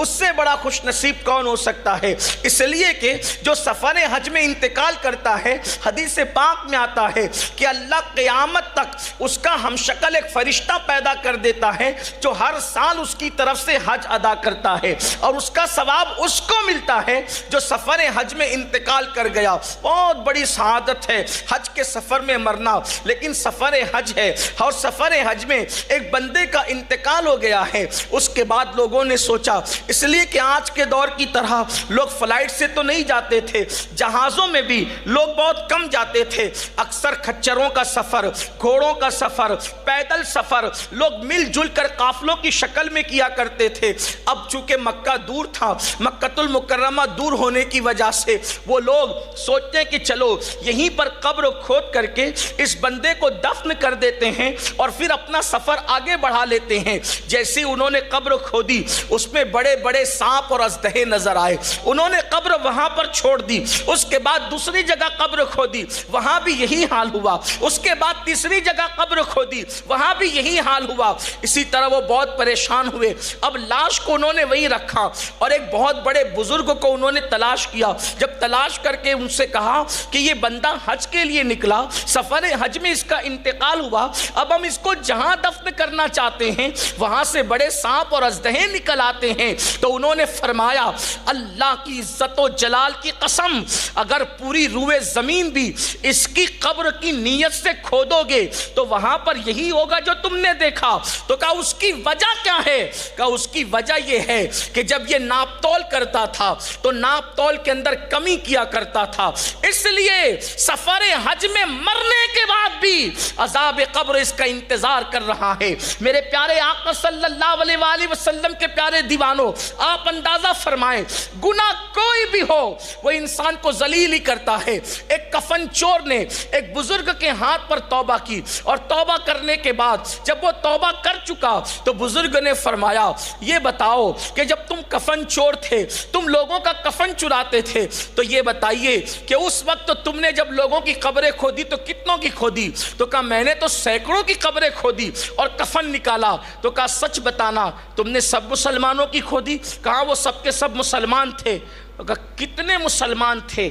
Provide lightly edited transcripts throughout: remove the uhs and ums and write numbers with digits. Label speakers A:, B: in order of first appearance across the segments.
A: اس سے بڑا خوش نصیب کون ہو سکتا ہے؟ اس لیے کہ جو سفر حج میں انتقال کرتا ہے، حدیث پاک میں آتا ہے کہ اللہ قیامت تک اس کا ہم شکل ایک فرشتہ پیدا کر دیتا ہے جو ہر سال اس کی طرف سے حج ادا کرتا ہے، اور اس کا ثواب اس کو ملتا ہے جو سفر حج میں انتقال کر گیا۔ بہت بڑی سعادت ہے حج کے سفر میں مرنا، لیکن سفر حج ہے اور سفر حج میں ایک بندے کا انتقال ہو گیا ہے۔ اس کے بعد لوگوں نے سوچا، اس لیے کہ آج کے دور کی طرح لوگ فلائٹ سے تو نہیں جاتے تھے، جہازوں میں بھی لوگ بہت کم جاتے تھے، اکثر کھچروں کا سفر، گھوڑوں کا سفر، پیدل سفر لوگ مل جل کر قافلوں کی شکل میں کیا کرتے تھے۔ اب چونکہ مکہ دور تھا، مکہ المکرمہ دور ہونے کی وجہ سے وہ لوگ سوچتے ہیں کہ چلو یہیں پر قبر کھود کر کے اس بندے کو دفن کر دیتے ہیں اور پھر اپنا سفر آگے بڑھا لیتے ہیں۔ جیسے انہوں نے قبر کھودی، اس میں بڑے بڑے سانپ اور اژدہے نظر آئے، انہوں نے قبر وہاں پر چھوڑ دی۔ اس کے بعد دوسری جگہ قبر کھودی، وہاں بھی یہی حال ہوا۔ اس کے بعد تیسری جگہ قبر کھودی، وہاں بھی یہی حال ہوا۔ اسی طرح وہ بہت پریشان ہوئے۔ اب لاش کو انہوں نے وہی رکھا اور ایک بہت بڑے بزرگ کو انہوں نے تلاش کیا۔ جب تلاش کر کے ان سے کہا کہ یہ بندہ حج کے لیے نکلا، سفر حج میں اس کا انتقال ہوا، اب ہم اس کو جہاں دفن کرنا چاہتے ہیں وہاں سے بڑے سانپ اور اژدہے نکل آتے ہیں، تو انہوں نے فرمایا اللہ کی عزت و جلال کی قسم، اگر پوری روئے زمین بھی اس کی قبر کی نیت سے کھودو گے تو وہاں پر یہی ہوگا جو تم نے دیکھا۔ تو کہا اس کی وجہ کیا ہے؟ کہا اس کی وجہ یہ ہے کہ جب یہ ناپ تول کرتا تھا تو ناپ تول کے اندر کمی کیا کرتا تھا، اس لیے سفر حج میں مرنے کے بعد بھی عذاب قبر اس کا انتظار کر رہا ہے۔ میرے پیارے آقا صلی اللہ علیہ وآلہ وسلم کے پیارے دیوانوں، آپ اندازہ فرمائیں، گناہ کوئی بھی ہو وہ انسان کو ذلیل ہی کرتا ہے۔ ایک کفن چور نے ایک بزرگ کے ہاتھ پر توبہ کی، اور توبہ کرنے کے بعد جب وہ توبہ کر چکا تو بزرگ نے فرمایا یہ بتاؤ کہ جب تم کفن چور تھے، تم لوگوں کا کفن چراتے تھے، تو یہ بتائیے کہ اس وقت تم نے جب لوگوں کی قبریں کھودی تو کتنوں کی کھودی؟ تو کہا میں نے تو سینکڑوں کی قبریں کھودی اور کفن نکالا۔ تو کہا سچ بتانا تم نے سب مسلمانوں کی کھودی؟ کہا وہ سب کے سب مسلمان تھے۔ تو کہا کتنے مسلمان تھے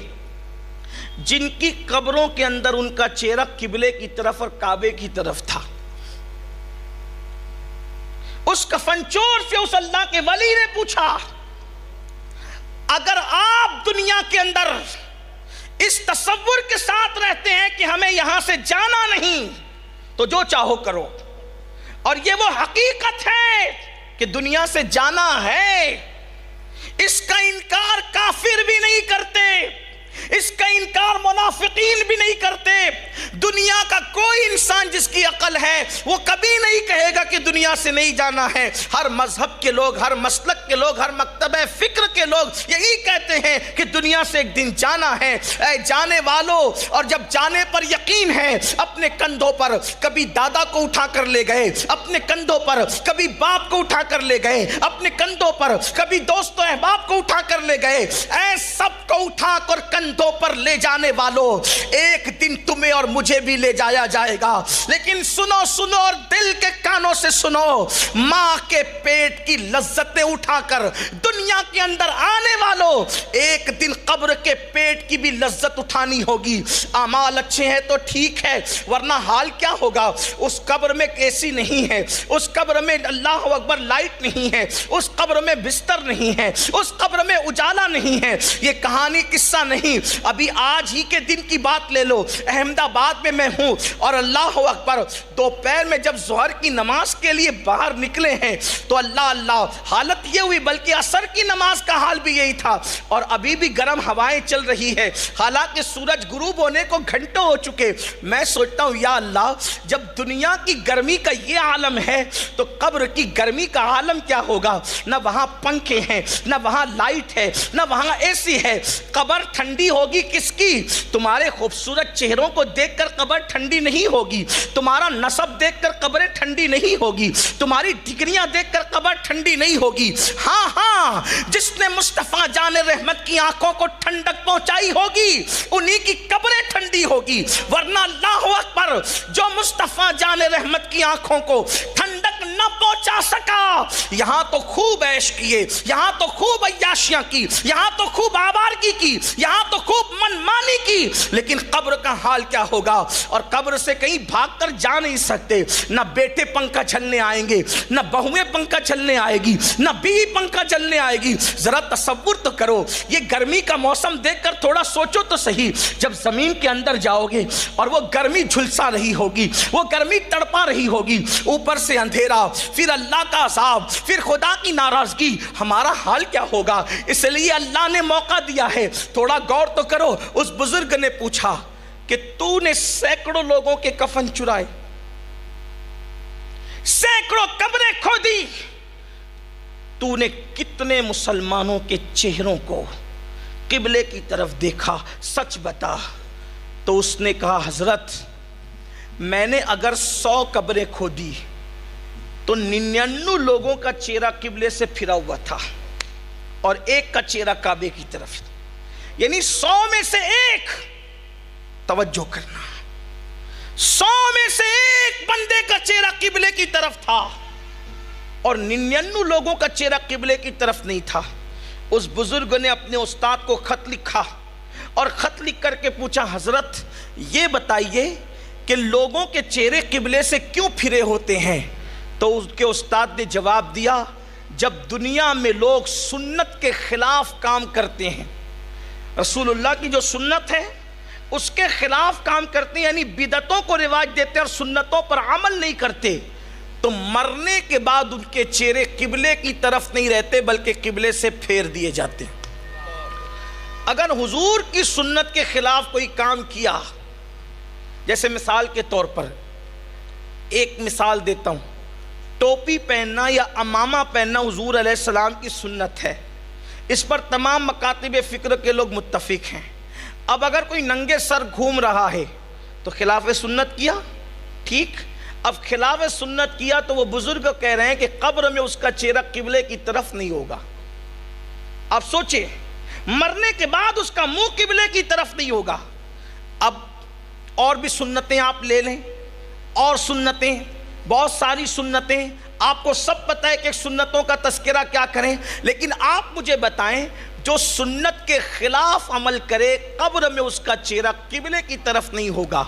A: جن کی قبروں کے اندر ان کا چہرہ قبلے کی طرف اور کعبے کی طرف تھا؟ اس کفن چور سے اس اللہ کے ولی نے پوچھا اگر آپ دنیا کے اندر اس تصور کے ساتھ رہتے ہیں کہ ہمیں یہاں سے جانا نہیں تو جو چاہو کرو، اور یہ وہ حقیقت ہے کہ دنیا سے جانا ہے، اس کا انکار کافر بھی نہیں کرتے، اس کا انکار منافقین بھی نہیں کرتے۔ دنیا کا کوئی انسان جس کی عقل ہے وہ کبھی نہیں کہے گا کہ دنیا سے نہیں جانا ہے۔ ہر مذہب کے لوگ، ہر مسلک کے لوگ، ہر مکتبہ فکر کے لوگ یہی کہتے ہیں کہ دنیا سے ایک دن جانا ہے۔ اے جانے والوں، اور جب جانے پر یقین ہے، اپنے کندھوں پر کبھی دادا کو اٹھا کر لے گئے، اپنے کندھوں پر کبھی باپ کو اٹھا کر لے گئے، اپنے کندھوں پر کبھی دوست و احباب کو اٹھا کر لے گئے۔ اے سب کو اٹھا کر کندھوں پر لے جانے والوں، ایک دن تمہیں اور مجھے بھی لے جایا جائے گا۔ لیکن سنو سنو اور دل کے کانوں سے سنو، ماں کے پیٹ کی لذتیں اٹھا کر دنیا کے اندر آنے والوں، ایک دن قبر کے پیٹ کی بھی لذت اٹھانی ہوگی۔ اعمال اچھے ہیں تو ٹھیک ہے، ورنہ حال کیا ہوگا؟ اس قبر میں اے سی نہیں ہے، اس قبر میں اللہ اکبر لائٹ نہیں ہے، اس قبر میں بستر نہیں ہے، اس قبر میں اجالا نہیں ہے۔ یہ کہانی قصہ نہیں، ابھی آج ہی کے دن کی بات لے لو۔ احمد آباد میں ہوں اور اللہ اکبر دوپہر میں جب ظہر کی نماز کے لیے باہر نکلے ہیں تو اللہ اللہ حالت یہ ہوئی، بلکہ عصر کی نماز کا حال بھی یہی تھا، اور ابھی بھی گرم ہوائیں چل رہی ہے، حالانکہ سورج غروب ہونے کو گھنٹوں ہو چکے۔ میں سوچتا ہوں یا اللہ، جب دنیا کی گرمی کا یہ عالم ہے تو قبر کی گرمی کا عالم کیا ہوگا؟ نہ وہاں پنکھے ہیں، نہ وہاں لائٹ ہے، نہ وہاں اے سی ہے۔ قبر ٹھنڈی ہوگی کس کی؟ تمہارے خوبصورت چہروں کو دیکھ کر قبر ٹھنڈی نہیں ہوگی، تمہارا نسب دیکھ کر قبر ٹھنڈی نہیں ہوگی، تمہاری ڈگریاں دیکھ کر قبر ٹھنڈی نہیں ہوگی۔ ہاں ہاں، جس نے مصطفیٰ جان رحمت کی آنکھوں کو ٹھنڈک پہنچائی ہوگی انہی کی قبریں ٹھنڈی ہوگی، ورنہ اللہ اکبر جو مصطفیٰ جان رحمت کی آنکھوں کو ٹھنڈک نہ پہنچا جا سکا، یہاں تو خوب عیش کیے، یہاں تو خوب عیاشیاں کی، یہاں تو خوب آوارگی کی، یہاں تو خوب منمانی کی، لیکن قبر کا حال کیا ہوگا؟ اور قبر سے کہیں بھاگ کر جا نہیں سکتے، نہ بیٹے پنکھا جھلنے آئیں گے، نہ بہویں پنکھا جھلنے آئے گی، نہ بیوی پنکھا جھلنے آئے گی۔ ذرا تصور تو کرو، یہ گرمی کا موسم دیکھ کر تھوڑا سوچو تو صحیح، جب زمین کے اندر جاؤ گے اور وہ گرمی جھلسا رہی ہوگی، وہ گرمی تڑپا رہی ہوگی، اوپر سے اندھیرا، پھر اللہ کا عذاب، پھر خدا کی ناراضگی، ہمارا حال کیا ہوگا؟ اس لیے اللہ نے موقع دیا ہے، تھوڑا غور تو کرو۔ اس بزرگ نے پوچھا کہ تو نے سینکڑوں لوگوں کے کفن چرائے، سینکڑوں قبریں کھودی، تو نے کتنے مسلمانوں کے چہروں کو قبلے کی طرف دیکھا؟ سچ بتا۔ تو اس نے کہا حضرت میں نے اگر 100 قبریں کھودی تو 99 لوگوں کا چہرہ قبلے سے پھرا ہوا تھا اور ایک کا چہرہ کعبے کی طرف، یعنی 100 میں سے ایک، توجہ کرنا، 100 میں سے ایک بندے کا چہرہ قبلے کی طرف تھا اور 99 لوگوں کا چہرہ قبلے کی طرف نہیں تھا۔ اس بزرگ نے اپنے استاد کو خط لکھا اور خط لکھ کر کے پوچھا حضرت یہ بتائیے کہ لوگوں کے چہرے قبلے سے کیوں پھرے ہوتے ہیں؟ تو اس کے استاد نے جواب دیا جب دنیا میں لوگ سنت کے خلاف کام کرتے ہیں، رسول اللہ کی جو سنت ہے اس کے خلاف کام کرتے ہیں، یعنی بدعتوں کو رواج دیتے اور سنتوں پر عمل نہیں کرتے، تو مرنے کے بعد ان کے چہرے قبلے کی طرف نہیں رہتے بلکہ قبلے سے پھیر دیے جاتے ہیں۔ اگر حضور کی سنت کے خلاف کوئی کام کیا، جیسے مثال کے طور پر ایک مثال دیتا ہوں، ٹوپی پہننا یا عمامہ پہننا حضور علیہ السلام کی سنت ہے، اس پر تمام مکاتب فکر کے لوگ متفق ہیں۔ اب اگر کوئی ننگے سر گھوم رہا ہے تو خلاف سنت کیا، ٹھیک، اب خلاف سنت کیا تو وہ بزرگ کہہ رہے ہیں کہ قبر میں اس کا چہرہ قبلے کی طرف نہیں ہوگا۔ اب سوچیں، مرنے کے بعد اس کا منہ قبلے کی طرف نہیں ہوگا۔ اب اور بھی سنتیں آپ لے لیں، اور سنتیں، بہت ساری سنتیں، آپ کو سب پتہ ہے کہ سنتوں کا تذکرہ کیا کریں، لیکن آپ مجھے بتائیں جو سنت کے خلاف عمل کرے قبر میں اس کا چہرہ قبلے کی طرف نہیں ہوگا۔